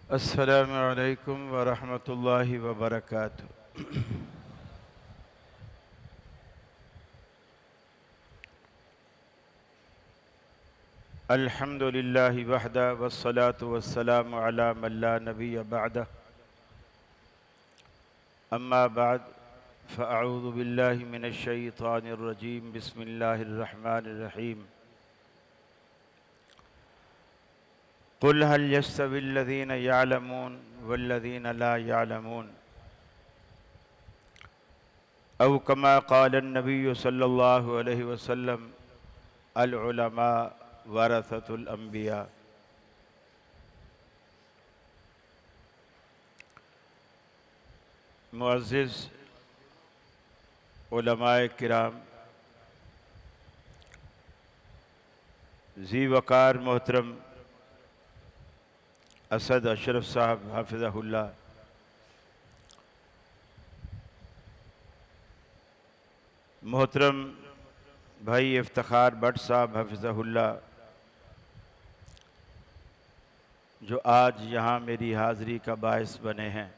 अस्सलामु अलैकुम वरहमतुल्लाहि वबरकातुहू। अल्हम्दुलिल्लाहि वहदा वस्सलातु वस्सलामु अला मन ला नबिय्य बअदह। अम्मा बाद फ़अऊज़ु बिल्लाहि मिनश शैतानिर रजीम। बिस्मिल्लाहिर रहमानिर रहीम। कुल हल यस्तविल्लज़ीना यअलमून वल्लज़ीना ला यअलमून औ कमा क़ालन नबिय्यु सल्लल्लाहु अलैहि वसल्लम अल उलमा वरसतुल अंबिया। मुअज़्ज़िज़ उलमाए किराम, ज़ी वक़ार मोहतरम असद अशरफ साहब हाफ़िज़हुल्लाह, मोहतरम भाई इफ्तिखार भट्ट साहब हाफ़िज़हुल्लाह, जो आज यहाँ मेरी हाज़री का बाइस बने हैं।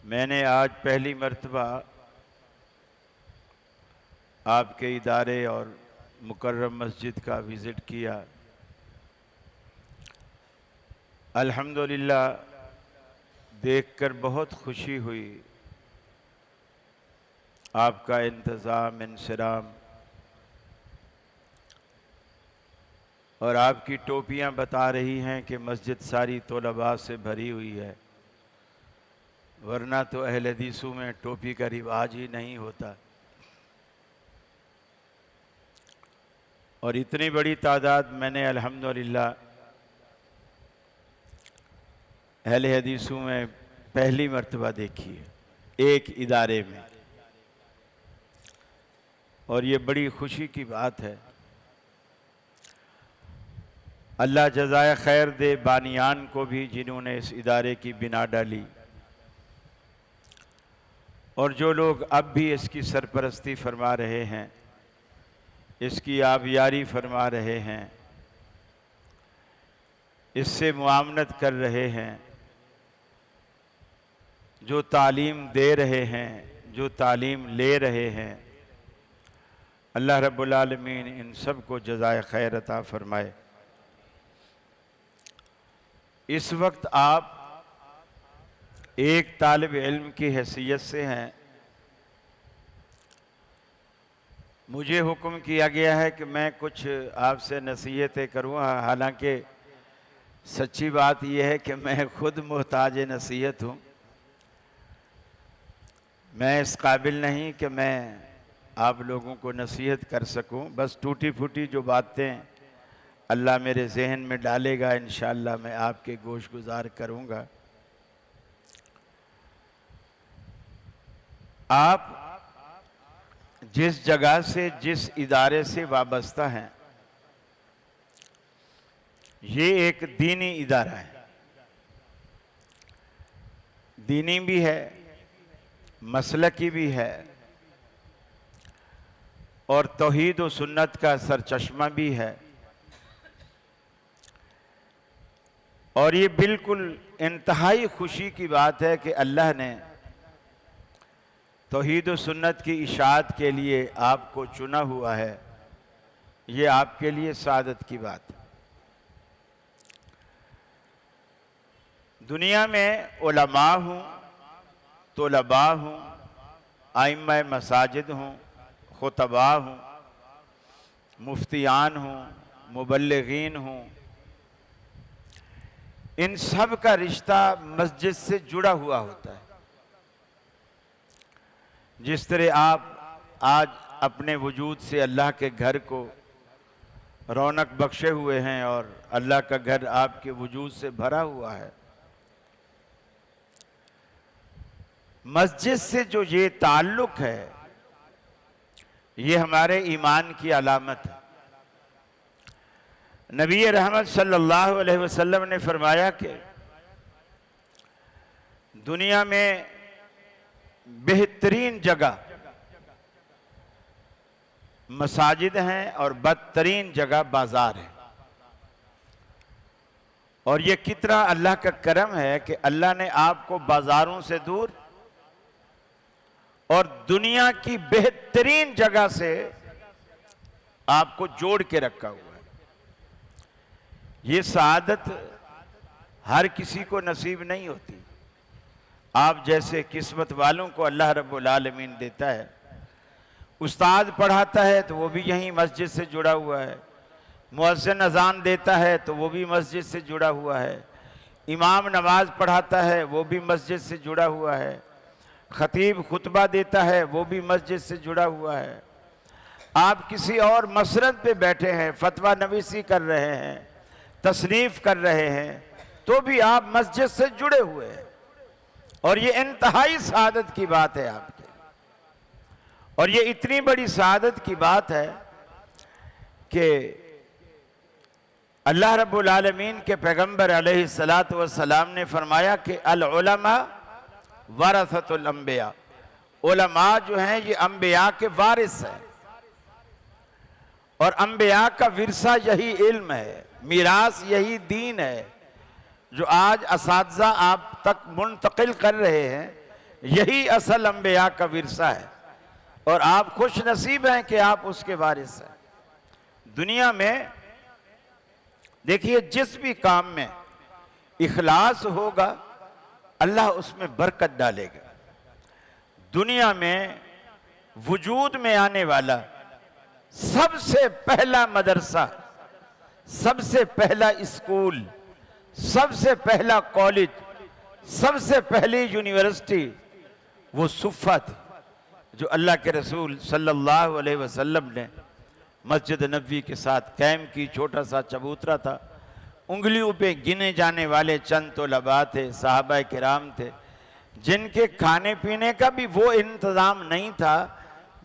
मैंने आज पहली मर्तबा आपके इदारे और मुकर्रम मस्जिद का विज़िट किया। अल्हम्दुलिल्लाह देखकर बहुत खुशी हुई। आपका इंतज़ाम, इंसराम और आपकी टोपियाँ बता रही हैं कि मस्जिद सारी तोलबा से भरी हुई है, वरना तो अहले हदीसों में टोपी का रिवाज ही नहीं होता। और इतनी बड़ी तादाद मैंने अल्हम्दुलिल्लाह अहले हदीसों में पहली मर्तबा देखी है, एक इदारे में, और ये बड़ी खुशी की बात है। अल्लाह जज़ाए खैर दे बानियान को भी, जिन्होंने इस इदारे की बिना डाली, और जो लोग अब भी इसकी सरपरस्ती फरमा रहे हैं, इसकी आबियारी फरमा रहे हैं, इससे मुआवनत कर रहे हैं, जो तालीम दे रहे हैं, जो तालीम ले रहे हैं। अल्लाह रब्बुल आलमीन इन सब को जज़ाए खैर अता फरमाए। इस वक्त आप एक तालिब इल्म की हैसियत से हैं। मुझे हुक्म किया गया है कि मैं कुछ आपसे नसीहतें करूँ। हालांकि सच्ची बात यह है कि मैं खुद मोहताज नसीहत हूँ। मैं इस काबिल नहीं कि मैं आप लोगों को नसीहत कर सकूं। बस टूटी फूटी जो बातें अल्लाह मेरे जहन में डालेगा, इंशाअल्लाह मैं आपके गोश गुजार करूँगा। आप जिस जगह से, जिस इदारे से वाबस्ता हैं, ये एक दीनी इदारा है। दीनी भी है, मसलकी भी है, और तौहीद व सुन्नत का सरचश्मा भी है। और ये बिल्कुल इंतहाई खुशी की बात है कि अल्लाह ने तौहीद व सुन्नत की इशाअत के लिए आपको चुना हुआ है। ये आपके लिए सादत की बात है। दुनिया में उलमा हूँ, तोलबा हूँ, आइम्मा मसाजिद हूँ, खुतबा हूँ, मुफ्तियान हूँ, मुबल्लिगीन हूँ, इन सब का रिश्ता मस्जिद से जुड़ा हुआ होता है। जिस तरह आप आज अपने वजूद से अल्लाह के घर को रौनक बख्शे हुए हैं और अल्लाह का घर आपके वजूद से भरा हुआ है, मस्जिद से जो ये ताल्लुक़ है, ये हमारे ईमान की अलामत है। नबी रहमत सल्लल्लाहु अलैहि वसल्लम ने फरमाया कि दुनिया में बेहतरीन जगह मसाजिद हैं और बदतरीन जगह बाजार है। और ये कितना अल्लाह का करम है कि अल्लाह ने आपको बाजारों से दूर और दुनिया की बेहतरीन जगह से आपको जोड़ के रखा हुआ है। ये सआदत हर किसी को नसीब नहीं होती। आप जैसे किस्मत वालों को अल्लाह रब्बुल आलमीन देता है। उस्ताद पढ़ाता है तो वो भी यहीं मस्जिद से जुड़ा हुआ है। मुअज्जिन अजान देता है तो वो भी मस्जिद से जुड़ा हुआ है। इमाम नमाज पढ़ाता है वो भी मस्जिद से जुड़ा हुआ है। खतीब खुतबा देता है वो भी मस्जिद से जुड़ा हुआ है। आप किसी और मसरत पे बैठे हैं, फतवा नवीसी कर रहे हैं, तसनीफ कर रहे हैं, तो भी आप मस्जिद से जुड़े हुए हैं। और ये इंतहाई सआदत की बात है आपके। और ये इतनी बड़ी सआदत की बात है कि अल्लाह रब्बुल आलमीन के पैगंबर अलैहिस्सलातु वस्सलाम ने फरमाया कि अल उलमा वरसतुल अंबिया, उलमा जो हैं ये अंबिया के वारिस हैं। और अंबिया का विरसा यही इल्म है, मीरास यही दीन है जो आज असातिज़ा आप तक मुंतकिल कर रहे हैं। यही असल अंबिया का विरसा है और आप खुश नसीब हैं कि आप उसके वारिस हैं। दुनिया में देखिए, जिस भी काम में इखलास होगा अल्लाह उसमें बरकत डालेगा। दुनिया में वजूद में आने वाला सबसे पहला मदरसा, सबसे पहला स्कूल, सबसे पहला कॉलेज, सबसे पहली यूनिवर्सिटी वो सुफ़ा थी जो अल्लाह के रसूल सल्लल्लाहु अलैहि वसल्लम ने मस्जिद नबवी के साथ कायम की। छोटा सा चबूतरा था, उंगलियों पे गिने जाने वाले चंद तलबा थे, साहबा किराम थे, जिनके खाने पीने का भी वो इंतज़ाम नहीं था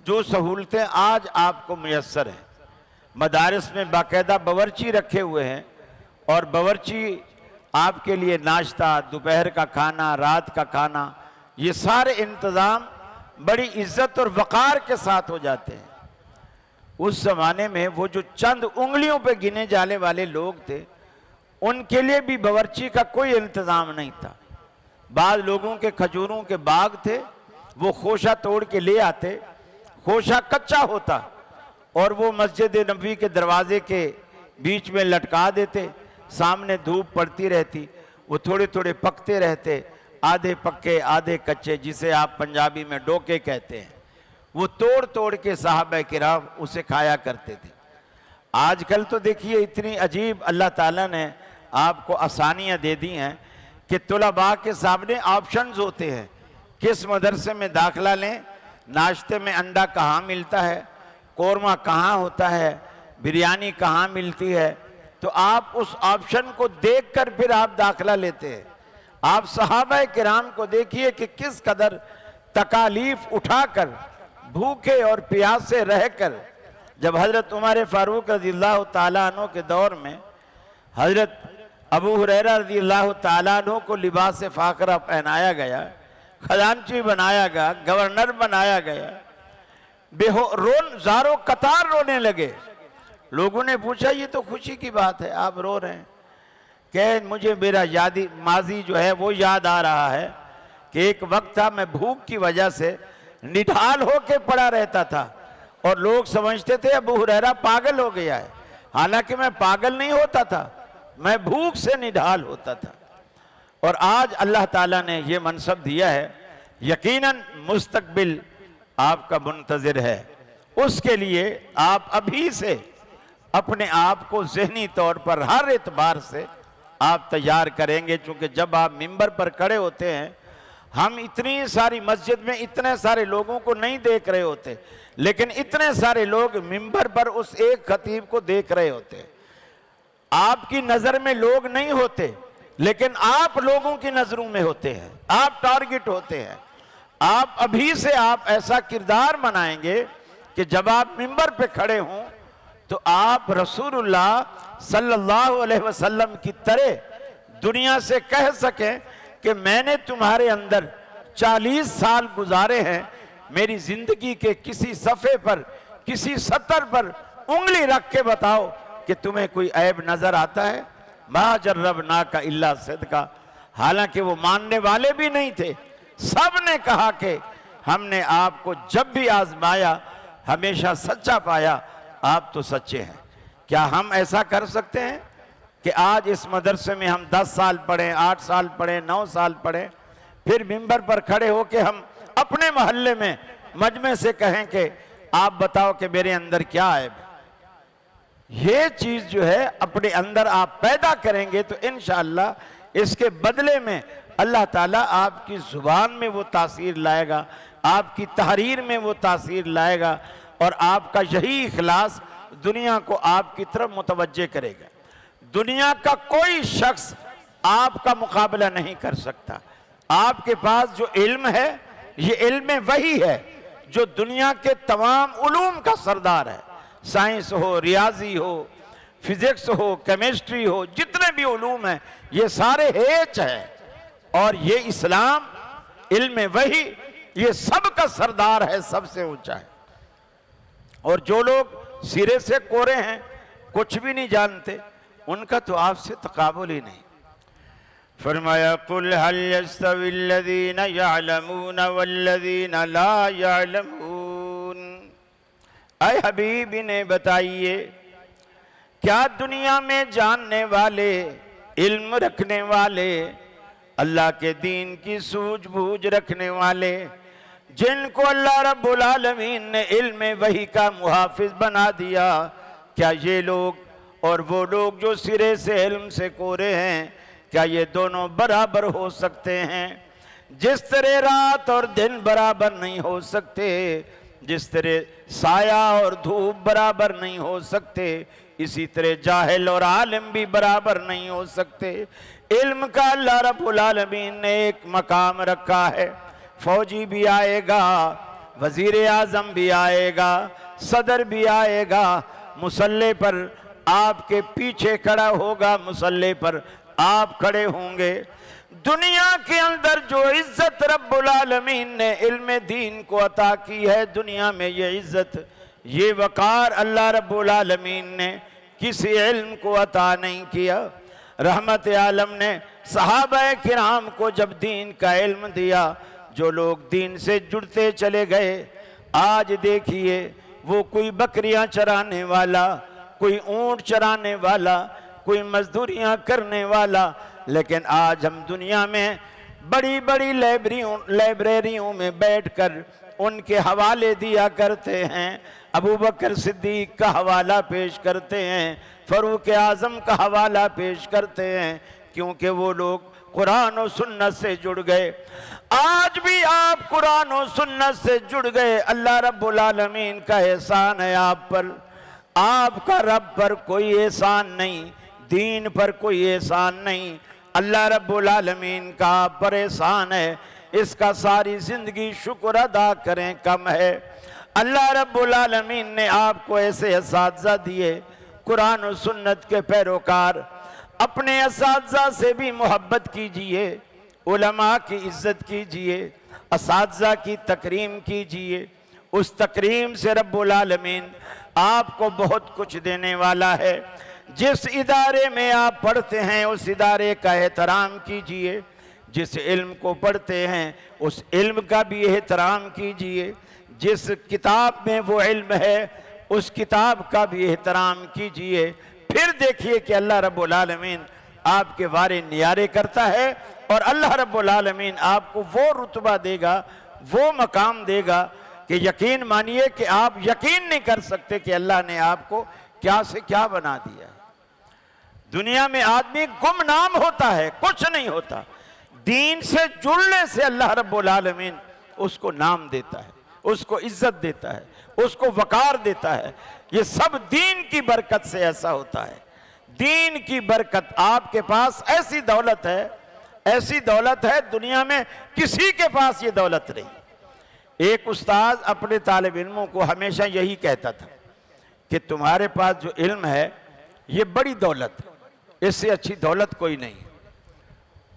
जो सहूलतें आज आपको मुयस्सर हैं। मदारिस में बाकायदा बावर्ची रखे हुए हैं और बावर्ची आपके लिए नाश्ता, दोपहर का खाना, रात का खाना, ये सारे इंतज़ाम बड़ी इज्जत और वक़ार के साथ हो जाते हैं। उस ज़माने में वो जो चंद उंगलियों पे गिने जाने वाले लोग थे, उनके लिए भी बावर्ची का कोई इंतज़ाम नहीं था। बाद लोगों के खजूरों के बाग थे, वो खोशा तोड़ के ले आते, खोशा कच्चा होता और वो मस्जिद नबवी के दरवाजे के बीच में लटका देते। सामने धूप पड़ती रहती, वो थोड़े थोड़े पकते रहते, आधे पक्के आधे कच्चे, जिसे आप पंजाबी में डोके कहते हैं। वो तोड़ तोड़ के साहबा किराम उसे खाया करते थे। आजकल तो देखिए इतनी अजीब अल्लाह ताला ने आपको आसानियाँ दे दी हैं कि तुलबा के सामने ऑप्शंस होते हैं, किस मदरसे में दाखिला लें, नाश्ते में अंडा कहाँ मिलता है, कौरमा कहाँ होता है, बिरयानी कहाँ मिलती है। तो आप उस ऑप्शन को देखकर फिर आप दाखिला लेते हैं। आप सहाबा किराम को देखिए कि किस कदर तकालीफ उठाकर, भूखे और प्यासे रहकर, जब हजरत उमर फारूक रज़ियल्लाहु ताला अन्हु के दौर में हजरत अबू हुरैरा रज़ियल्लाहु ताला अन्हु को लिबास फ़ाक़रा पहनाया गया, खजांची बनाया गया, गवर्नर बनाया गया, ज़ारो कतार रोने लगे। लोगों ने पूछा ये तो खुशी की बात है, आप रो रहे हैं। कहे मुझे मेरा माजी जो है वो याद आ रहा है कि एक वक्त था मैं भूख की वजह से निढाल होके पड़ा रहता था और लोग समझते थे अबू हुरैरा पागल हो गया है। हालांकि मैं पागल नहीं होता था, मैं भूख से निढाल होता था। और आज अल्लाह ताला ने ये मनसब दिया है, यकीनन मुस्तकबिल आपका मुंतज़िर है। उसके लिए आप अभी से अपने आप को ज़हनी तौर पर हर एतबार से आप तैयार करेंगे। चूँकि जब आप मिंबर पर खड़े होते हैं, हम इतनी सारी मस्जिद में इतने सारे लोगों को नहीं देख रहे होते, लेकिन इतने सारे लोग मिंबर पर उस एक खतीब को देख रहे होते। आपकी नज़र में लोग नहीं होते, लेकिन आप लोगों की नज़रों में होते हैं, आप टारगेट होते हैं। आप अभी से आप ऐसा किरदार बनाएंगे कि जब आप मिंबर पे खड़े हों तो आप रसूलुल्लाह सल्लल्लाहु अलैहि वसल्लम की तरह दुनिया से कह सकें कि मैंने तुम्हारे अंदर 40 साल गुजारे हैं, मेरी जिंदगी के किसी सफ़े पर, किसी सतर पर उंगली रख के बताओ कि तुम्हें कोई ऐब नजर आता है। मा जर्रबना का इल्ला सिद्का। हालांकि वो मानने वाले भी नहीं थे, सब ने कहा कि हमने आपको जब भी आजमाया हमेशा सच्चा पाया, आप तो सच्चे हैं। क्या हम ऐसा कर सकते हैं कि आज इस मदरसे में हम 10 साल पढ़े, 8 साल पढ़े, 9 साल पढ़े, फिर मिंबर पर खड़े होकर हम अपने मोहल्ले में मजमे से कहें कि आप बताओ कि मेरे अंदर क्या है? ये चीज जो है अपने अंदर आप पैदा करेंगे तो इंशाअल्लाह इसके बदले में अल्लाह ताला आपकी जुबान में वो तासीर लाएगा, आपकी तहरीर में वो तासीर लाएगा, और आपका यही इखलास दुनिया को आपकी तरफ मुतवज्जे करेगा। दुनिया का कोई शख्स आपका मुकाबला नहीं कर सकता। आपके पास जो इल्म है, ये इल्म वही है जो दुनिया के तमाम उलूम का सरदार है। साइंस हो, रियाजी हो, फिजिक्स हो, केमिस्ट्री हो, जितने भी उलूम हैं ये सारे हेच है, और ये इस्लाम इल्म वही ये सब का सरदार है, सबसे ऊंचा है। और जो लोग सिरे से कोरे हैं, कुछ भी नहीं जानते, उनका तो आपसे तकाबुल ही नहीं। फरमाया कुल हल यस्तविल्लज़ीना यअलमून वल्लज़ीना ला यअलमून। ऐ हबीब इन्हें बताइए, क्या दुनिया में जानने वाले, इल्म रखने वाले, अल्लाह के दीन की सूझबूझ रखने वाले, जिनको अल्लाह रब्बुल आलमीन ने इल्म वही का मुहाफिज बना दिया, क्या ये लोग और वो लोग जो सिरे से इल्म से कोरे हैं, क्या ये दोनों बराबर हो सकते हैं? जिस तरह रात और दिन बराबर नहीं हो सकते, जिस तरह साया और धूप बराबर नहीं हो सकते, इसी तरह जाहिल और आलिम भी बराबर नहीं हो सकते। इल्म का अल्लाह रब्बुल आलमीन ने एक मकाम रखा है। फौजी भी आएगा, वजीर आजम भी आएगा, सदर भी आएगा, मुसल्ले पर आपके पीछे खड़ा होगा, मुसल्ले पर आप खड़े होंगे। दुनिया के अंदर जो इज्जत रब्बुल आलमीन ने इल्म दीन को अता की है, दुनिया में ये इज्जत, ये वकार अल्लाह रब्बुल आलमीन ने किसी इल्म को अता नहीं किया। रहमत आलम ने सहाबा किराम को जब दीन का इल्म दिया, जो लोग दीन से जुड़ते चले गए, आज देखिए वो कोई बकरियां चराने वाला, कोई ऊंट चराने वाला, कोई मजदूरियां करने वाला, लेकिन आज हम दुनिया में बड़ी बड़ी लाइब्रेरियों में बैठकर उनके हवाले दिया करते हैं। अबू बकर सिद्दीक का हवाला पेश करते हैं, फरूक आजम का हवाला पेश करते हैं, क्योंकि वो लोग कुरान और सुन्नत से जुड़ गए। आज भी आप कुरान और सुन्नत से जुड़ गए, अल्लाह रब्बुल आलमीन का एहसान है आप पर। आपका रब पर कोई एहसान नहीं, दीन पर कोई एहसान नहीं, अल्लाह रब्बुल आलमीन का आप पर एहसान है। इसका सारी जिंदगी शुक्र अदा करें कम है। अल्लाह रब्बुल आलमीन ने आपको ऐसे असातिज़ा दिए, कुरान और सुन्नत के पैरोकार। अपने असातिज़ा से भी मोहब्बत कीजिए, उलमा की इज्जत कीजिए, असातिज़ा की तकरीम कीजिए। उस तकरीम से रब्बुल आलमीन आपको बहुत कुछ देने वाला है। जिस इदारे में आप पढ़ते हैं उस इदारे का एहतराम कीजिए, जिस इल्म को पढ़ते हैं उस इल्म का भी एहतराम कीजिए, जिस किताब में वो इल्म है उस किताब का भी एहतराम कीजिए। फिर देखिए कि अल्लाह रब्बुल आलमीन आपके वारे नियारे करता है, और अल्लाह रब्बुल आलमीन आपको वो रुतबा देगा, वो मकाम देगा कि यकीन मानिए कि आप यकीन नहीं कर सकते कि अल्लाह ने आपको क्या से क्या बना दिया। दुनिया में आदमी गुमनाम होता है, कुछ नहीं होता। दीन से जुड़ने से अल्लाह रब्बुल आलमीन उसको नाम देता है, उसको इज्जत देता है, उसको वकार देता है। ये सब दीन की बरकत से ऐसा होता है। दीन की बरकत, आपके पास ऐसी दौलत है, ऐसी दौलत है दुनिया में किसी के पास ये दौलत नहीं। एक उस्ताद अपने तालिब इल्मों को हमेशा यही कहता था कि तुम्हारे पास जो इल्म है ये बड़ी दौलत है, इससे अच्छी दौलत कोई नहीं।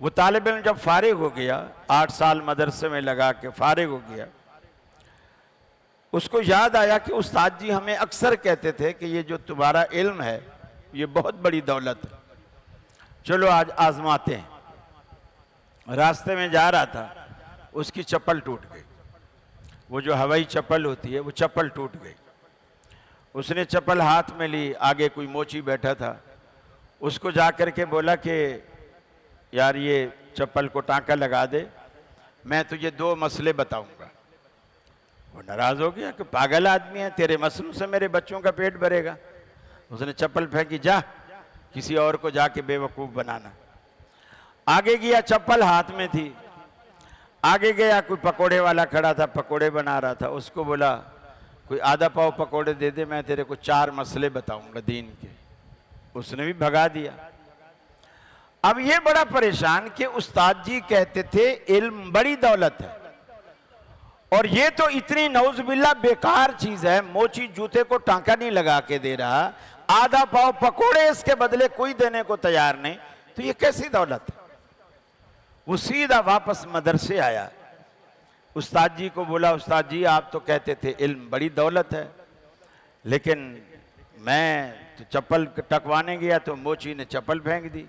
वो तालिब इल्म जब फारिग हो गया, 8 साल मदरसे में लगा के फारिग हो गया, उसको याद आया कि उस्ताद जी हमें अक्सर कहते थे कि ये जो तुम्हारा इल्म है ये बहुत बड़ी दौलत है। चलो आज आजमाते हैं। रास्ते में जा रहा था, उसकी चप्पल टूट गई। वो जो हवाई चप्पल होती है वो चप्पल टूट गई। उसने चप्पल हाथ में ली, आगे कोई मोची बैठा था, उसको जा कर के बोला कि यार ये चप्पल को टांका लगा दे, मैं तुझे 2 मसले बताऊंगा। वो नाराज हो गया कि पागल आदमी है, तेरे मसलों से मेरे बच्चों का पेट भरेगा। उसने चप्पल फेंकी, जा किसी और को जाके बेवकूफ बनाना। आगे गया, चप्पल हाथ में थी। आगे गया, कोई पकोड़े वाला खड़ा था, पकोड़े बना रहा था। उसको बोला कोई आधा पाव पकोड़े दे दे, मैं तेरे को 4 मसले बताऊंगा दीन के। उसने भी भगा दिया। अब ये बड़ा परेशान कि उस्ताद जी कहते थे इल्म बड़ी दौलत है, और ये तो इतनी नौजुबिल्ला बेकार चीज है, मोची जूते को टांका नहीं लगा के दे रहा, आधा पाव पकोड़े इसके बदले कोई देने को तैयार नहीं, तो ये कैसी दौलत है। वो सीधा वापस मदरसे आया, उस्ताद जी को बोला, उस्ताद जी आप तो कहते थे इल्म बड़ी दौलत है, लेकिन मैं तो चप्पल टकवाने गया तो मोची ने चप्पल फेंक दी,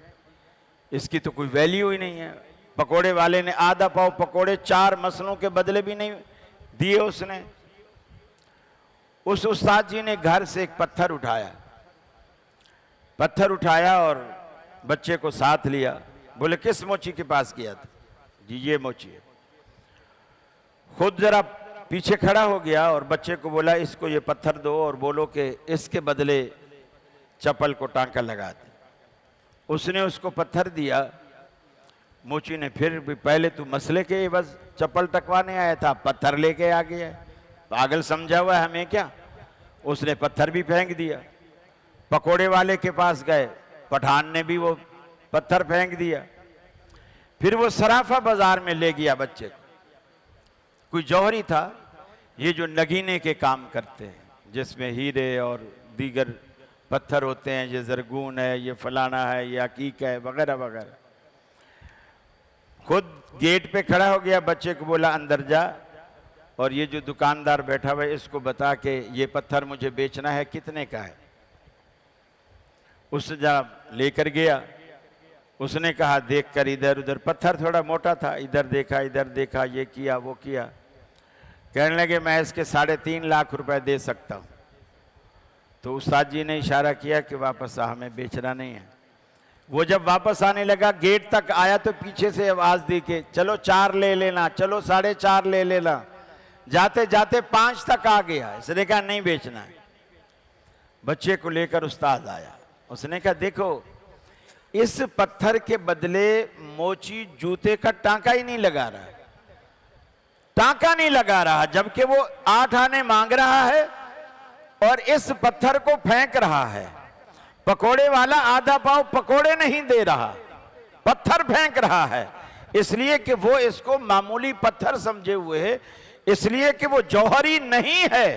इसकी तो कोई वैल्यू ही नहीं है। पकोड़े वाले ने आधा पाव पकोड़े 4 मसलों के बदले भी नहीं दिए उसने। उस उस्ताद जी ने घर से एक पत्थर उठाया और बच्चे को साथ लिया। बोले किस मोची के पास गया था? जी ये मोची है। खुद जरा पीछे खड़ा हो गया और बच्चे को बोला इसको ये पत्थर दो और बोलो कि इसके बदले चप्पल को टांका लगा दे। उसने उसको पत्थर दिया। मोची ने फिर भी, पहले तू मसले के बस चप्पल टकवाने आया था, पत्थर लेके आ गया, पागल समझा हुआ है हमें क्या। उसने पत्थर भी फेंक दिया। पकोड़े वाले के पास गए, पठान ने भी वो पत्थर फेंक दिया। फिर वो सराफा बाजार में ले गया बच्चे को। कोई जौहरी था, ये जो नगीने के काम करते हैं, जिसमें हीरे और दीगर पत्थर होते हैं, ये जरगून है, ये फलाना है, ये हकीक है, वगैरह वगैरह। खुद गेट पे खड़ा हो गया, बच्चे को बोला अंदर जा, और ये जो दुकानदार बैठा हुआ है इसको बता के ये पत्थर मुझे बेचना है, कितने का है। उस जा लेकर गया। उसने कहा देख कर इधर उधर, पत्थर थोड़ा मोटा था, इधर देखा, ये किया वो किया। कहने लगे मैं इसके 3.5 लाख रुपए दे सकता हूं। तो उस्ताद जी ने इशारा किया कि वापस आ, हमें बेचना नहीं है। वो जब वापस आने लगा, गेट तक आया तो पीछे से आवाज दी कि चलो 4 ले लेना, चलो 4.5 ले लेना। जाते जाते 5 तक आ गया। इसने कहा नहीं बेचना है। बच्चे को लेकर उस्ताद आया। उसने कहा देखो, इस पत्थर के बदले मोची जूते का टांका ही नहीं लगा रहा, टांका नहीं लगा रहा, जबकि वो 8 आने मांग रहा है और इस पत्थर को फेंक रहा है। पकोड़े वाला आधा पाव पकोड़े नहीं दे रहा, पत्थर फेंक रहा है, इसलिए कि वो इसको मामूली पत्थर समझे हुए है, इसलिए कि वो जौहरी नहीं है,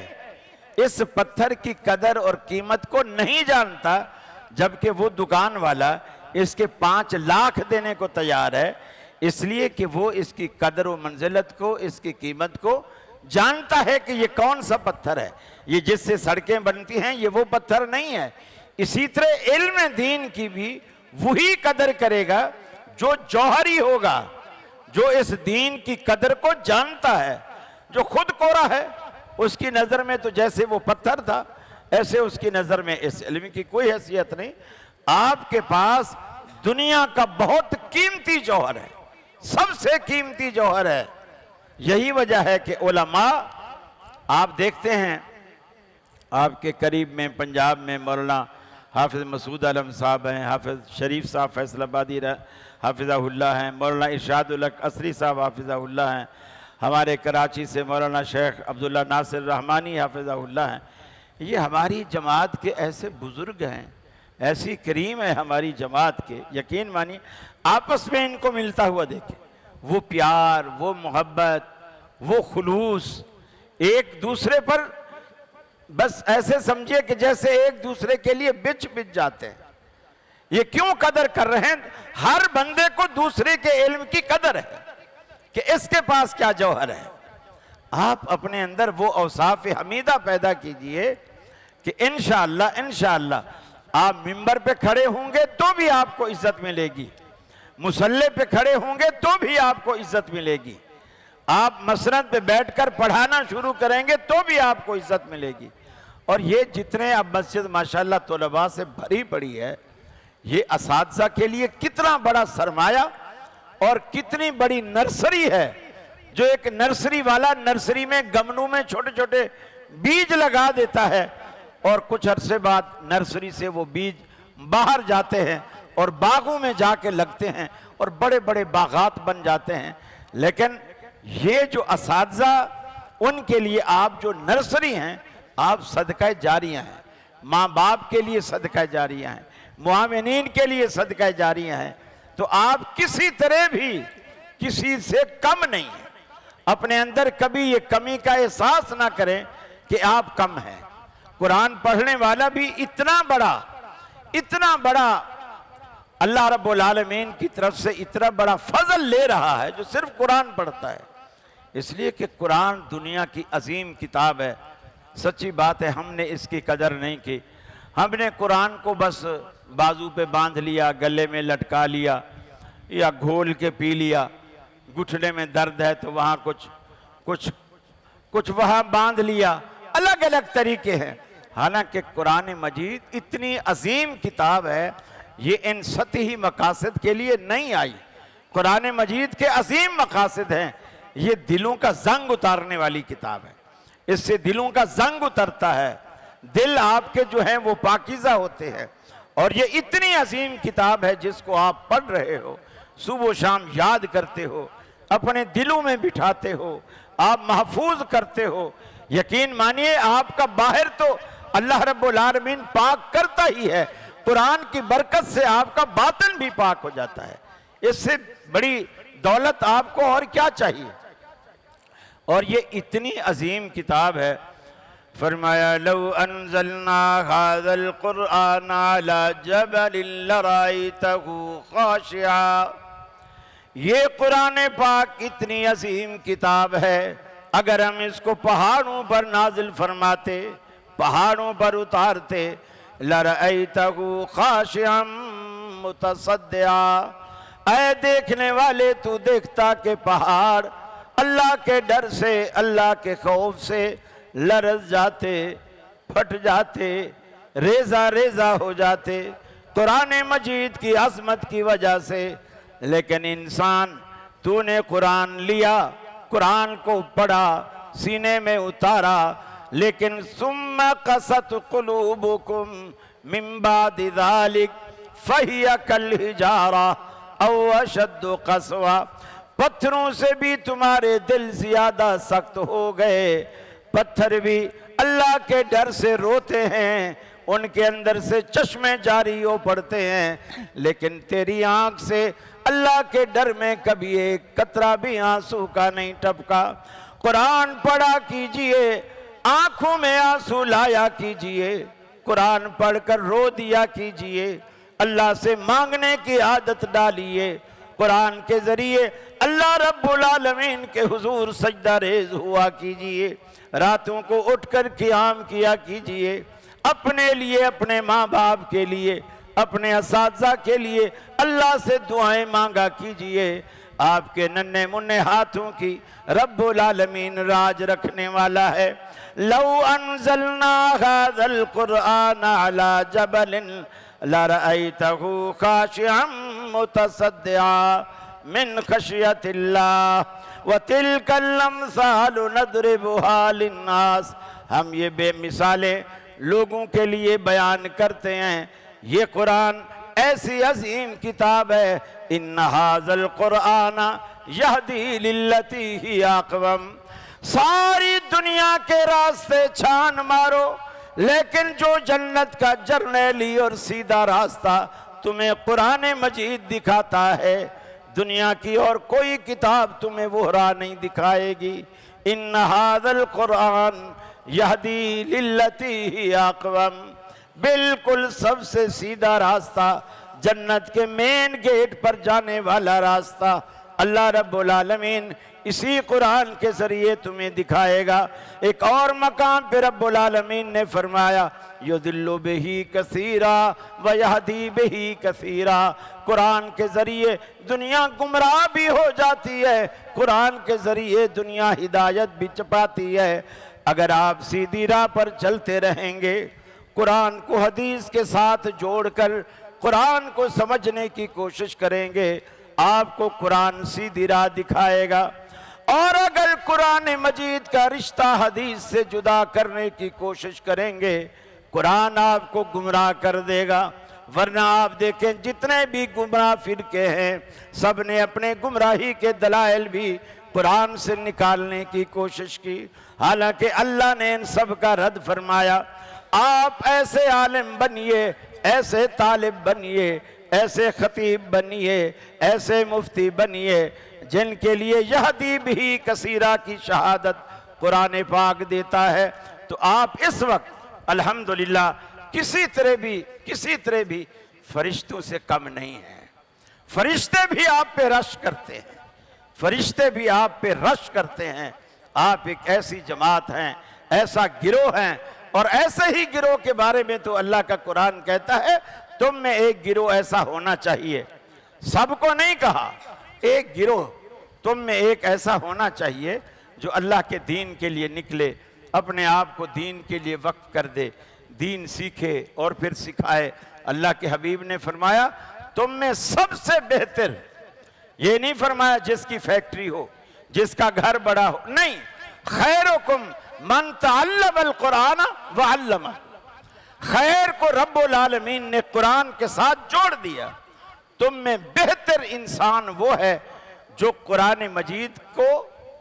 इस पत्थर की कदर और कीमत को नहीं जानता, जबकि वो दुकान वाला इसके 5 लाख देने को तैयार है, इसलिए कि वो इसकी कदर और मंजिलत को, इसकी कीमत को जानता है कि ये कौन सा पत्थर है, ये जिससे सड़कें बनती हैं ये वो पत्थर नहीं है। इसी तरह इल्म दीन की भी वही कदर करेगा जो जौहरी होगा, जो इस दीन की कदर को जानता है। जो खुद कोरा है उसकी नजर में तो जैसे वो पत्थर था, ऐसे उसकी नजर में इस इल्म की कोई हैसियत नहीं। आपके पास दुनिया का बहुत कीमती जौहर है, सबसे कीमती जौहर है। यही वजह है कि उलमा, आप देखते हैं आपके करीब में पंजाब में मौलाना हाफिज मसूद आलम साहब हैं, हाफिज शरीफ साहब फैसलाबादी हाफिज़हुल्लाह हैं, मौलाना इरशादुल हक असरी साहब हाफिज़हुल्लाह हैं, हमारे कराची से मौलाना शेख अब्दुल्ला नासिर रहमानी हाफिज़हुल्लाह हैं। ये हमारी जमात के ऐसे बुजुर्ग हैं, ऐसी करीम है हमारी जमात के, यकीन मानिए आपस में इनको मिलता हुआ देखें, वो प्यार, वो मोहब्बत, वो खुलूस, एक दूसरे पर बस ऐसे समझिए कि जैसे एक दूसरे के लिए बिच बिच जाते हैं। ये क्यों कदर कर रहे हैं? हर बंदे को दूसरे के इल्म की कदर है कि इसके पास क्या जौहर है। आप अपने अंदर वो औसाफ हमीदा पैदा कीजिए कि इंशाअल्लाह आप मिंबर पे खड़े होंगे तो भी आपको इज्जत मिलेगी, मुसल्ले पे खड़े होंगे तो भी आपको इज्जत मिलेगी, आप मसनद पे बैठकर पढ़ाना शुरू करेंगे तो भी आपको इज्जत मिलेगी। और ये जितने अब मस्जिद माशाल्लाह तलबा से भरी पड़ी है, ये असातिज़ा के लिए कितना बड़ा सरमाया और कितनी बड़ी नर्सरी है। जो एक नर्सरी वाला नर्सरी में गमलों में छोटे छोटे बीज लगा देता है और कुछ अरसे बाद नर्सरी से वो बीज बाहर जाते हैं और बागों में जाके लगते हैं और बड़े बड़े बागात बन जाते हैं। लेकिन ये जो असातिज़ा, उनके लिए आप जो नर्सरी हैं, आप सदका जारिया हैं, माँ बाप के लिए सदका जारिया हैं, मुआमिनीन के लिए सदका जारिया हैं। तो आप किसी तरह भी किसी से कम नहीं हैं। अपने अंदर कभी ये कमी का एहसास ना करें कि आप कम हैं। कुरान पढ़ने वाला भी इतना बड़ा अल्लाह रब्बुल आलमीन की तरफ से इतना बड़ा फजल ले रहा है जो सिर्फ कुरान पढ़ता है। इसलिए कि कुरान दुनिया की अजीम किताब है। सच्ची बात है, हमने इसकी कदर नहीं की। हमने कुरान को बस बाजू पे बांध लिया, गले में लटका लिया या घोल के पी लिया। घुटने में दर्द है तो वहाँ कुछ वहाँ बांध लिया। अलग अलग तरीके हैं। हालांकि कुरान मजीद इतनी अजीम किताब है, ये इन सतही मकासद के लिए नहीं आई। कुरान मजीद के अजीम मकासद हैं। ये दिलों का जंग उतारने वाली किताब है। इससे दिलों का जंग उतरता है, दिल आपके जो हैं वो पाकीज़ा होते हैं। और ये इतनी अजीम किताब है जिसको आप पढ़ रहे हो, सुबह शाम याद करते हो, अपने दिलों में बिठाते हो, आप महफूज करते हो। यकीन मानिए आपका बाहर तो अल्लाह रब्बुल आलमीन पाक करता ही है, कुरान की बरकत से आपका बातिन भी पाक हो जाता है। इससे बड़ी दौलत आपको और क्या चाहिए। और ये इतनी अजीम किताब है। फरमाया लौ अनज़लना हाज़ल क़ुरआन अला जबलिन लराइतहु ख़ाशिआ। ये कुरान पाक इतनी अजीम किताब है, अगर हम इसको पहाड़ों पर नाजिल फरमाते, पहाड़ों पर उतारते, लराइतहु ख़ाशिअम मुतसद्दिआ। ऐ देखने वाले तू देखता कि पहाड़ अल्लाह के डर से, अल्लाह के खौफ से लरज़ जाते, फट जाते, रेजा रेजा हो जाते कुरान मजीद की अज़मत की वजह से। लेकिन इंसान, तूने कुरान लिया, कुरान को पढ़ा, सीने में उतारा, लेकिन सुम्मा कसत कुलूबुकुम मिन बादि ज़ालिक फहिया कल हिजारा औ अशद्दु क़स्वा। पत्थरों से भी तुम्हारे दिल ज्यादा सख्त हो गए। पत्थर भी अल्लाह के डर से रोते हैं, उनके अंदर से चश्मे जारी हो पड़ते हैं, लेकिन तेरी आंख से अल्लाह के डर में कभी एक कतरा भी आंसू का नहीं टपका। कुरान पढ़ा कीजिए, आंखों में आंसू लाया कीजिए, कुरान पढ़कर रो दिया कीजिए, अल्लाह से मांगने की आदत डालिए। कुरान के जरिए अल्लाह रब्बुल आलमीन के हुजूर सजदा रेज हुआ कीजिए, रातों को उठकर क़ियाम किया कीजिए, अपने लिए, अपने माँ बाप के लिए, अपने असातिज़ा के लिए अल्लाह से दुआएं मांगा कीजिए। आपके नन्हे मुन्ने हाथों की रब्बुल आलमीन राज रखने वाला है। लौ अनज़लना हाज़ल क़ुरआन अला जबलिन लरअयतहु ख़ाशिअम मुतसद्दिआ मिन खशियतिल्लाह व तिलकल अम्सालु नदरिबुहा लिन्नास। हम ये बेमिसालें लोगों के लिए बयान करते हैं। ये कुरान ऐसी अजीम किताब है। इन्न हाज़ल क़ुरआन यहदी लिल्लती ही अक़वम। सारी दुनिया के रास्ते छान मारो, लेकिन जो जन्नत का जर्नैली और सीधा रास्ता तुम्हें कुरान मजीद दिखाता है, दुनिया की और कोई किताब तुम्हें वो राह नहीं दिखाएगी। इन्न हाज़ल क़ुरआन यहदी लिल्लती ही अक़वम। बिल्कुल सबसे सीधा रास्ता, जन्नत के मेन गेट पर जाने वाला रास्ता अल्लाह रब्बुल आलमीन इसी कुरान के जरिए तुम्हें दिखाएगा। एक और मकाम पे रब्बुल आलमीन ने फरमाया युदिल्लु बिही कसीरा व यहदी बिही कसीरा। कुरान के जरिए दुनिया गुमराह भी हो जाती है, कुरान के जरिए दुनिया हिदायत भी पाती है। अगर आप सीधी राह पर चलते रहेंगे, कुरान को हदीस के साथ जोड़कर कुरान को समझने की कोशिश करेंगे, आपको कुरान सीधी राह दिखाएगा। और अगर कुरान मजीद का रिश्ता हदीस से जुदा करने की कोशिश करेंगे, कुरान आपको गुमराह कर देगा। वरना आप देखें जितने भी गुमराह फिरके हैं, सब ने अपने गुमराही के दलाइल भी कुरान से निकालने की कोशिश की। हालांकि अल्लाह ने इन सब का रद्द फरमाया। आप ऐसे आलिम बनिए, ऐसे तालिब बनिए, ऐसे खतीब बनिए, ऐसे मुफ्ती बनिए जिनके लिए यहदी भी कसीरा की शहादत कुरान पाक देता है। तो आप इस वक्त अल्हम्दुलिल्लाह किसी तरह भी फरिश्तों से कम नहीं हैं। फरिश्ते भी आप पे रश करते हैं, फरिश्ते भी आप पे रश करते हैं। आप एक ऐसी जमात हैं, ऐसा गिरोह हैं, और ऐसे ही गिरोह के बारे में तो अल्लाह का कुरान कहता है तुम में एक गिरोह ऐसा होना चाहिए। सबको नहीं कहा, एक गिरोह तुम में एक ऐसा होना चाहिए जो अल्लाह के दीन के लिए निकले, अपने आप को दीन के लिए वक्फ कर दे, दीन सीखे और फिर सिखाए। अल्लाह के हबीब ने फरमाया तुम में सबसे बेहतर, ये नहीं फरमाया जिसकी फैक्ट्री हो, जिसका घर बड़ा हो, नहीं, खैरुकुम मन तअल्लमल कुरान व अल्लमा। खैर को रब्बुल आलमीन ने कुरान के साथ जोड़ दिया। तुम में बेहतर इंसान वो है जो कुरान मजीद को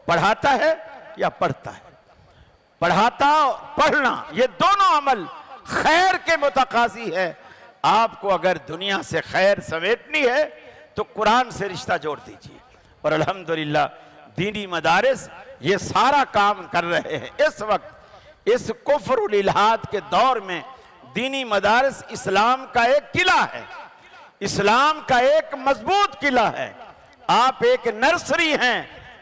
पढ़ाता है या पढ़ता है। पढ़ाता पढ़ना ये दोनों अमल खैर के मुतकाजी है। आपको अगर दुनिया से खैर समेटनी है तो कुरान से रिश्ता जोड़ दीजिए। और अल्हम्दुलिल्लाह दीनी मदारिस ये सारा काम कर रहे हैं। इस वक्त इस कुफ्र और इल्हाद के दौर में दीनी मदारिस इस्लाम का एक किला है, इस्लाम का एक मजबूत किला है। आप एक नर्सरी हैं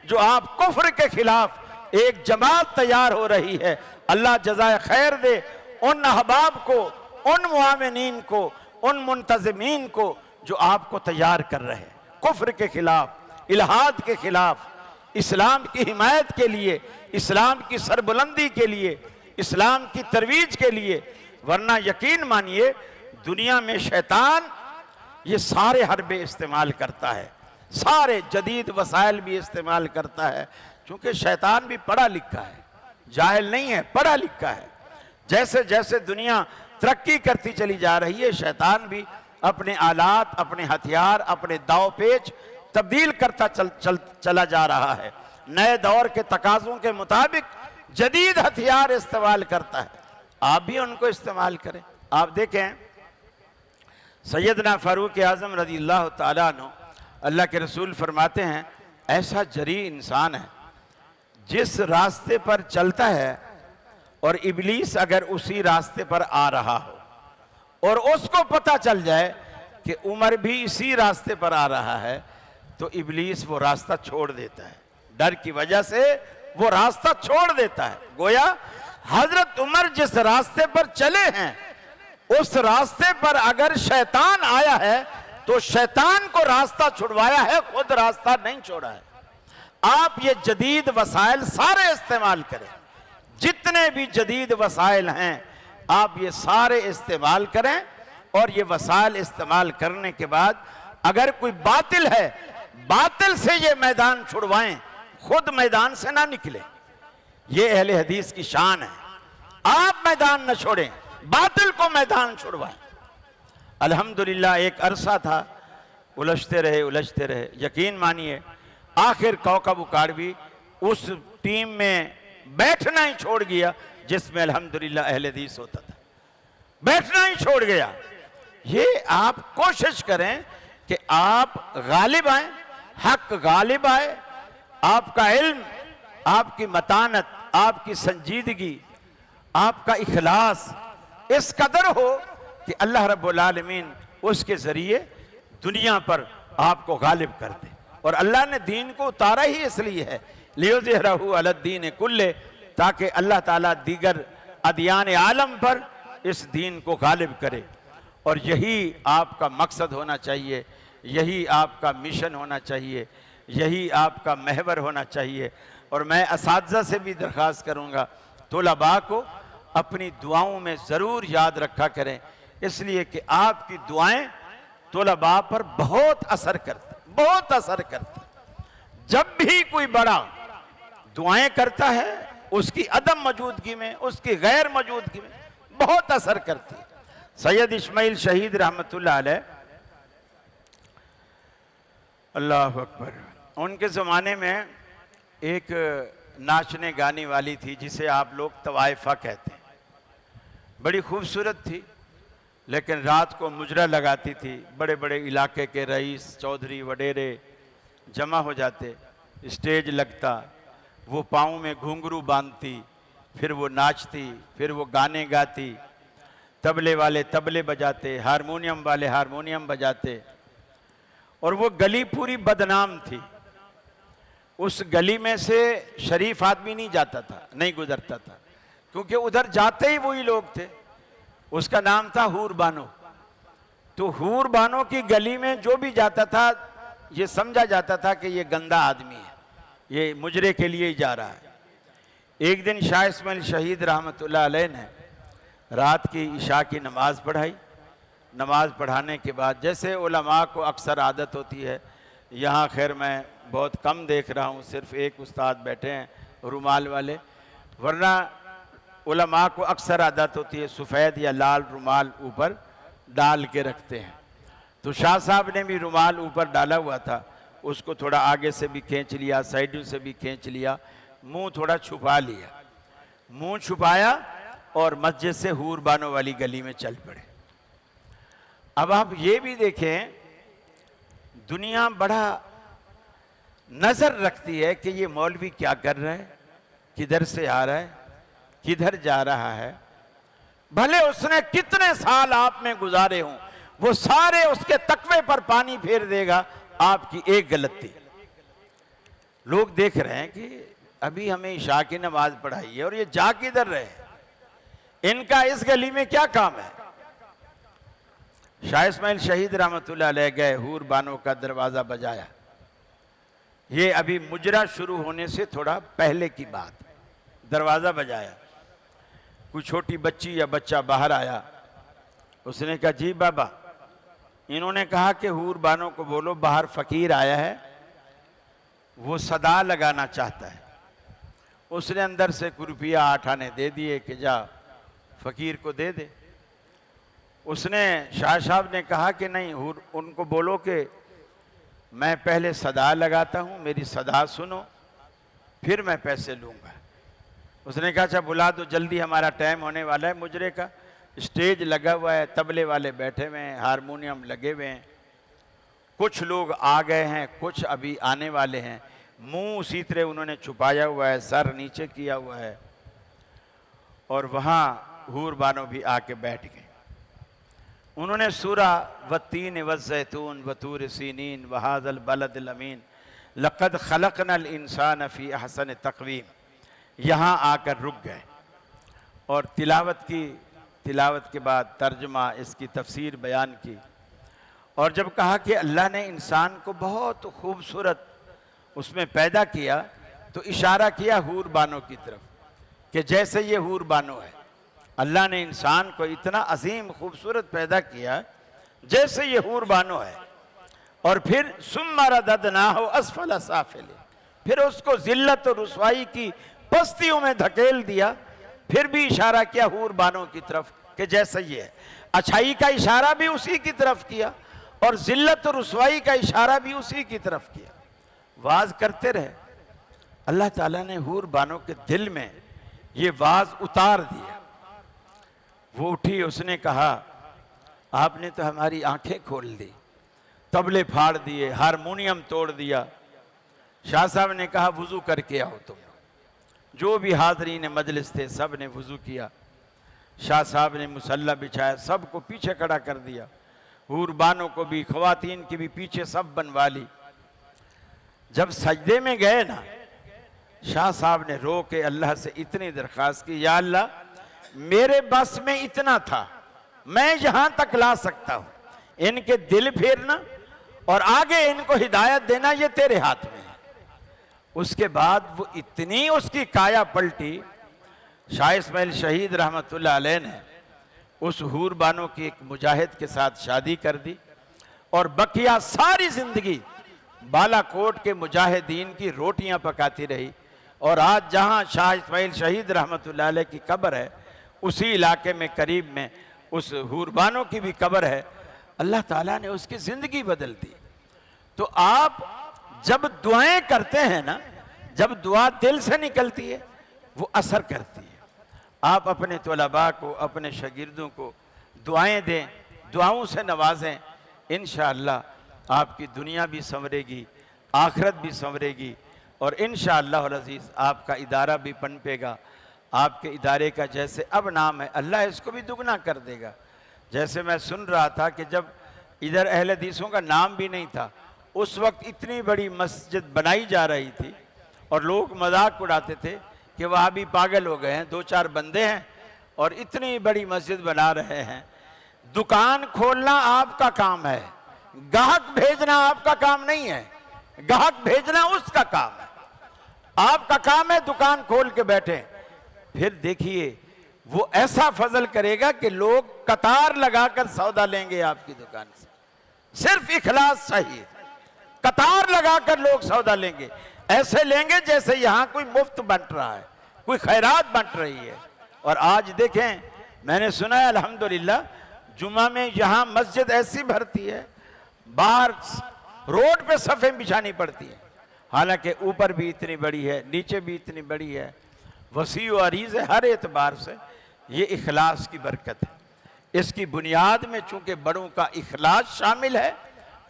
जो आप कुफ्र के खिलाफ एक जमात तैयार हो रही है। अल्लाह जज़ाए खैर दे उन अहबाब को, उन मुआमिनीन को, उन मुंतज़मीन को जो आपको तैयार कर रहे हैं कुफ्र के खिलाफ, इल्हाद के खिलाफ, इस्लाम की हिमायत के लिए, इस्लाम की सरबुलंदी के लिए, इस्लाम की तरवीज के लिए। वरना यकीन मानिए दुनिया में शैतान ये सारे हरबे इस्तेमाल करता है, सारे जदीद वसाइल भी इस्तेमाल करता है, क्योंकि शैतान भी पढ़ा लिखा है, जाहिल नहीं है, पढ़ा लिखा है। जैसे जैसे दुनिया तरक्की करती चली जा रही है, शैतान भी अपने आलात, अपने हथियार, अपने दाव पेच तब्दील करता चला जा रहा है। नए दौर के तकाज़ों के मुताबिक जदीद हथियार इस्तेमाल करता है। आप भी उनको इस्तेमाल करें। आप देखें सैयदना फारूक आज़म रज़ियल्लाहु ताला अन्हु, अल्लाह के रसूल फरमाते हैं ऐसा जरी इंसान है जिस रास्ते पर चलता है और इब्लीस अगर उसी रास्ते पर आ रहा हो और उसको पता चल जाए कि उमर भी इसी रास्ते पर आ रहा है, तो इब्लीस वो रास्ता छोड़ देता है। डर की वजह से वो रास्ता छोड़ देता है। गोया हजरत उमर जिस रास्ते पर चले हैं उस रास्ते पर अगर शैतान आया है तो शैतान को रास्ता छुड़वाया है, खुद रास्ता नहीं छोड़ा है। आप ये जदीद वसाइल सारे इस्तेमाल करें, जितने भी जदीद वसाइल हैं आप ये सारे इस्तेमाल करें। और ये वसाइल इस्तेमाल करने के बाद अगर कोई बातिल है, बातिल से ये मैदान छुड़वाएं, खुद मैदान से ना निकले। ये अहले हदीस की शान है। आप मैदान न छोड़ें, बातिल को मैदान छुड़वाएं। अल्हम्दुलिल्लाह एक अरसा था, उलझते रहे। यकीन मानिए आखिर कौकब उकाड़वी उस टीम में बैठना ही छोड़ गया जिसमें अल्हम्दुलिल्लाह अहले हदीस होता था, बैठना ही छोड़ गया। ये आप कोशिश करें कि आप गालिब आए, हक गालिब आए। आपका इल्म, आपकी मतानत, आपकी संजीदगी, आपका इखलास इस कदर हो कि अल्लाह रब्बुल आलमीन उसके जरिए दुनिया पर आपको गालिब कर दे। और अल्लाह ने दीन को उतारा ही इसलिए है, लियुज़हिरहु अलद्दीन कुल्ले, ताकि अल्लाह ताला दीगर अदियान आलम पर इस दीन को गालिब करे। और यही आपका मकसद होना चाहिए, यही आपका मिशन होना चाहिए, यही आपका महवर होना चाहिए। और मैं असातिज़ा से भी दरख्वास्त करूँगा, तुलबा को अपनी दुआओं में ज़रूर याद रखा करें, इसलिए कि आपकी दुआएं तुलबा पर बहुत असर करती, बहुत असर करती। जब भी कोई बड़ा दुआएं करता है, उसकी अदम मौजूदगी में, उसकी गैर मौजूदगी में बहुत असर करती है। सैयद इस्माइल शहीद रहमतुल्लाह अलैह, अल्लाह अकबर, उनके ज़माने में एक नाचने गाने वाली थी जिसे आप लोग तवाइफा कहते हैं। बड़ी खूबसूरत थी, लेकिन रात को मुजरा लगाती थी। बड़े बड़े इलाके के रईस, चौधरी, वडेरे जमा हो जाते, स्टेज लगता, वो पाँव में घुंघरू बांधती, फिर वो नाचती, फिर वो गाने गाती, तबले वाले तबले बजाते, हारमोनियम वाले हारमोनियम बजाते, और वो गली पूरी बदनाम थी। उस गली में से शरीफ आदमी नहीं जाता था, नहीं गुजरता था, क्योंकि उधर जाते ही वही लोग थे। उसका नाम था हूर बानो। तो हूर बानो की गली में जो भी जाता था, ये समझा जाता था कि ये गंदा आदमी है, ये मुजरे के लिए ही जा रहा है। एक दिन शाह इस्माइल शहीद रहमतुल्लाह अलैह ने रात की इशा की नमाज पढ़ाई। नमाज पढ़ाने के बाद, जैसे उलमा को अक्सर आदत होती है, यहाँ खैर मैं बहुत कम देख रहा हूँ, सिर्फ एक उस्ताद बैठे हैं रुमाल वाले, वरना उलमा को अक्सर आदत होती है सफ़ेद या लाल रुमाल ऊपर डाल के रखते हैं। तो शाह साहब ने भी रुमाल ऊपर डाला हुआ था, उसको थोड़ा आगे से भी खींच लिया, साइडों से भी खींच लिया, मुंह थोड़ा छुपा लिया, मुंह छुपाया और मस्जिद से हूर बानो वाली गली में चल पड़े। अब आप ये भी देखें, दुनिया बड़ा नजर रखती है कि ये मौलवी क्या कर रहा है, किधर से आ रहा है, किधर जा रहा है। भले उसने कितने साल आप में गुजारे हों, वो सारे उसके तकवे पर पानी फेर देगा आपकी एक गलती। लोग देख रहे हैं कि अभी हमें इशा की नमाज पढ़ाई है और ये जा किधर रहे, इनका इस गली में क्या काम है। शाह इस्माइल शहीद रहमतुल्लाह अलैह गए, हूर बानो का दरवाज़ा बजाया। ये अभी मुजरा शुरू होने से थोड़ा पहले की बात, दरवाज़ा बजाया। कोई छोटी बच्ची या बच्चा बाहर आया, उसने कहा जी बाबा। इन्होंने कहा कि हूर बानो को बोलो बाहर फ़कीर आया है, वो सदा लगाना चाहता है। उसने अंदर से कुछ रुपया 8 आने दे दिए कि जा फ़कीर को दे दे। उसने शाह साहब ने कहा कि नहीं, उनको बोलो कि मैं पहले सदा लगाता हूँ, मेरी सदा सुनो, फिर मैं पैसे लूँगा। उसने कहा अच्छा बुला दो, जल्दी हमारा टाइम होने वाला है मुजरे का। स्टेज लगा हुआ है, तबले वाले बैठे हुए हैं, हारमोनियम लगे हुए हैं, कुछ लोग आ गए हैं, कुछ अभी आने वाले हैं। मुंह उसी तरह उन्होंने छुपाया हुआ है, सर नीचे किया हुआ है, और वहाँ हूर बानो भी आके बैठ गए। उन्होंने सूरा वत्तीन वज़्ज़ैतून वतूर सीनीन वहाज़ल बलदिल अमीन लक़द ख़लक़नल इंसान फ़ी अहसन तक़वीम, यहाँ आकर रुक गए और तिलावत के बाद तर्जुमा, इसकी तफसीर बयान की। और जब कहा कि अल्लाह ने इंसान को बहुत खूबसूरत उसमें पैदा किया, तो इशारा किया हूर बानो की तरफ कि जैसे ये हूर बानो है। अल्लाह ने इंसान को इतना अजीम खूबसूरत पैदा किया जैसे ये हूर बानो है। और फिर सुम्मा रददनाहु अस्फल साफिलिन, फिर उसको जिल्लत और रुसवाई की पस्तियों में धकेल दिया। फिर भी इशारा किया हूर बानो की तरफ कि जैसे ये है। अच्छाई का इशारा भी उसी की तरफ किया और जिल्लत और रुसवाई का इशारा भी उसी की तरफ किया। वाज करते रहे। अल्लाह ताला ने हूर बानो के दिल में ये वाज उतार दिया। वो उठी, उसने कहा आपने तो हमारी आंखें खोल दी, तबले फाड़ दिए, हारमोनियम तोड़ दिया। शाह साहब ने कहा वुजू करके आओ तुम। जो भी हाज़रीन मजलिस थे सब ने वुजू किया। शाह साहब ने मुसल्ला बिछाया, सबको पीछे खड़ा कर दिया, हूर बानो को भी, ख़वातीन की भी पीछे सब बनवा ली। जब सजदे में गए ना, शाह साहब ने रो के अल्लाह से इतनी दरख्वास्त की, या अल्लाह मेरे बस में इतना था, मैं यहां तक ला सकता हूं, इनके दिल फेरना और आगे इनको हिदायत देना ये तेरे हाथ में है। उसके बाद वो इतनी उसकी काया पलटी, शाह इस्माइल शहीद रहमतुल्लाह अलैह ने उस हूर बानो की एक मुजाहिद के साथ शादी कर दी और बकिया सारी जिंदगी बालाकोट के मुजाहिदीन की रोटियां पकाती रही। और आज जहां शाह इस्माइल शहीद रहमतुल्लाह अलैह की कब्र है, उसी इलाके में करीब में उस हूरबानों की भी कब्र है। अल्लाह ताला ने उसकी जिंदगी बदल दी। तो आप जब दुआएं करते हैं ना, जब दुआ दिल से निकलती है वो असर करती है। आप अपने तलबा को, अपने शागिर्दों को दुआएं दें, दुआओं से नवाजें, इंशाअल्लाह आपकी दुनिया भी संवरेगी, आखिरत भी संवरेगी और इंशाअल्लाह अज़ीज़ आपका इदारा भी पनपेगा। आपके इदारे का जैसे अब नाम है, अल्लाह इसको भी दुगना कर देगा। जैसे मैं सुन रहा था कि जब इधर अहले हदीसों का नाम भी नहीं था, उस वक्त इतनी बड़ी मस्जिद बनाई जा रही थी और लोग मजाक उड़ाते थे कि वहाँ भी पागल हो गए हैं, 2-4 बंदे हैं और इतनी बड़ी मस्जिद बना रहे हैं। दुकान खोलना आपका काम है, ग्राहक भेजना आपका काम नहीं है। ग्राहक भेजना उसका काम है, आपका काम है दुकान खोल के बैठे। फिर देखिए वो ऐसा फजल करेगा कि लोग कतार लगाकर सौदा लेंगे आपकी दुकान से। सिर्फ इखलास चाहिए, कतार लगाकर लोग सौदा लेंगे, ऐसे लेंगे जैसे यहां कोई मुफ्त बंट रहा है, कोई खैरात बंट रही है। और आज देखें, मैंने सुना है अल्हम्दुलिल्लाह जुमा में यहां मस्जिद ऐसी भरती है, बाहर रोड पे सफ़े बिछानी पड़ती है। हालांकि ऊपर भी इतनी बड़ी है, नीचे भी इतनी बड़ी है, वसी व अरीज़ है हर एतबार से। ये इखलास की बरकत है। इसकी बुनियाद में चूंकि बड़ों का इखलास शामिल है,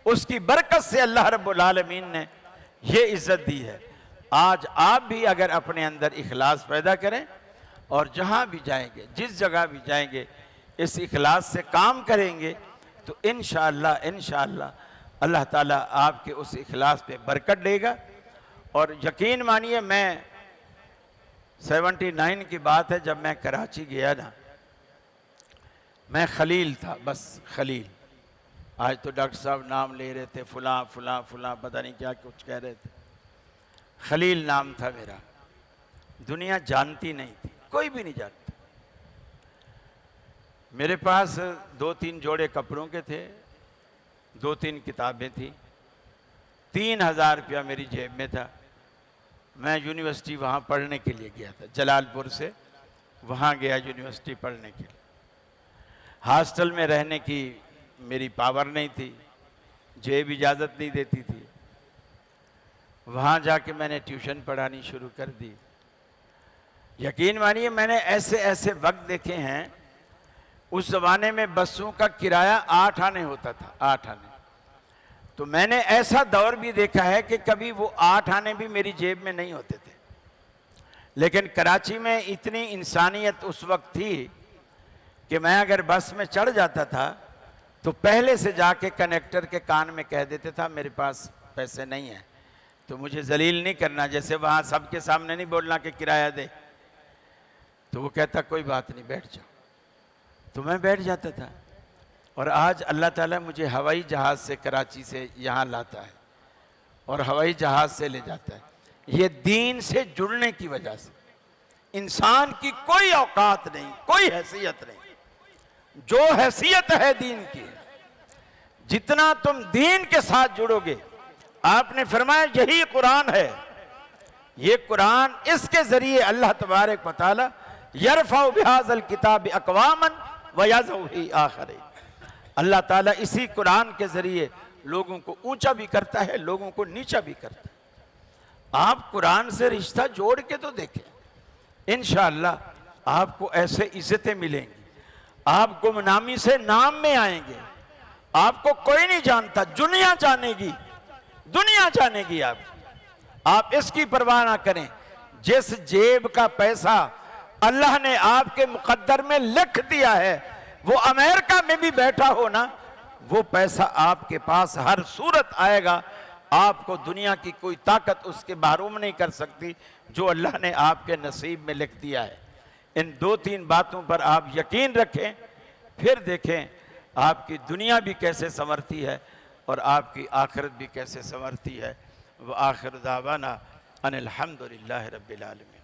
उसकी बरकत से अल्लाह रब्बुल आलमीन ने ये इज्जत दी है। आज आप भी अगर अपने अंदर इखलास पैदा करें और जहाँ भी जाएंगे, जिस जगह भी जाएंगे, इस इखलास से काम करेंगे तो इंशाअल्लाह अल्लाह ताला आपके उस इखलास पे बरकत देगा। और यकीन मानिए, मैं 79 की बात है, जब मैं कराची गया ना, मैं खलील था, बस खलील। आज तो डॉक्टर साहब नाम ले रहे थे, फुला फुला फुला, पता नहीं क्या कुछ कह रहे थे। खलील नाम था मेरा। दुनिया जानती नहीं थी, कोई भी नहीं जानता। मेरे पास 2-3 जोड़े कपड़ों के थे, 2-3 किताबें थी, 3000 रुपया मेरी जेब में था। मैं यूनिवर्सिटी वहाँ पढ़ने के लिए गया था, जलालपुर से वहाँ गया यूनिवर्सिटी पढ़ने के लिए। हॉस्टल में रहने की मेरी पावर नहीं थी, जेब इजाज़त नहीं देती थी। वहाँ जाके मैंने ट्यूशन पढ़ानी शुरू कर दी। यकीन मानिए, मैंने ऐसे ऐसे वक्त देखे हैं। उस ज़माने में बसों का किराया 8 आने होता था, 8 आने। तो मैंने ऐसा दौर भी देखा है कि कभी वो 8 आने भी मेरी जेब में नहीं होते थे। लेकिन कराची में इतनी इंसानियत उस वक्त थी कि मैं अगर बस में चढ़ जाता था तो पहले से जाके कनेक्टर के कान में कह देते था मेरे पास पैसे नहीं है। तो मुझे जलील नहीं करना, जैसे वहाँ सबके सामने नहीं बोलना कि किराया दे। तो वो कहता कोई बात नहीं, बैठ जाओ। तो मैं बैठ जाता था। और आज अल्लाह ताला मुझे हवाई जहाज़ से कराची से यहाँ लाता है और हवाई जहाज़ से ले जाता है। ये दीन से जुड़ने की वजह से। इंसान की कोई औकात नहीं, कोई हैसियत नहीं। जो हैसियत है दीन की, जितना तुम दीन के साथ जुड़ोगे, आपने फरमाया यही कुरान है। ये कुरान, इसके जरिए अल्लाह तबारक व तआला यरफउ बिहाज़ल किताब अक़वामन व यज़उ ही आखरीन। अल्लाह ताला इसी कुरान के जरिए लोगों को ऊंचा भी करता है, लोगों को नीचा भी करता है। आप कुरान से रिश्ता जोड़ के तो देखें, इंशाअल्लाह आपको ऐसे इज्जतें मिलेंगी। आप गुमनामी से नाम में आएंगे। आपको कोई नहीं जानता, दुनिया जानेगी, दुनिया जानेगी आप इसकी परवाह ना करें। जिस जेब का पैसा अल्लाह ने आपके मुकद्दर में लिख दिया है, वो अमेरिका में भी बैठा हो ना, वो पैसा आपके पास हर सूरत आएगा। आपको दुनिया की कोई ताकत उसके महरूम नहीं कर सकती जो अल्लाह ने आपके नसीब में लिख दिया है। इन 2-3 बातों पर आप यकीन रखें, फिर देखें आपकी दुनिया भी कैसे संवरती है और आपकी आखिरत भी कैसे संवरती है। व आखिर दावाना अनिल हम्दुलिल्लाहि रब्बिल आलमीन।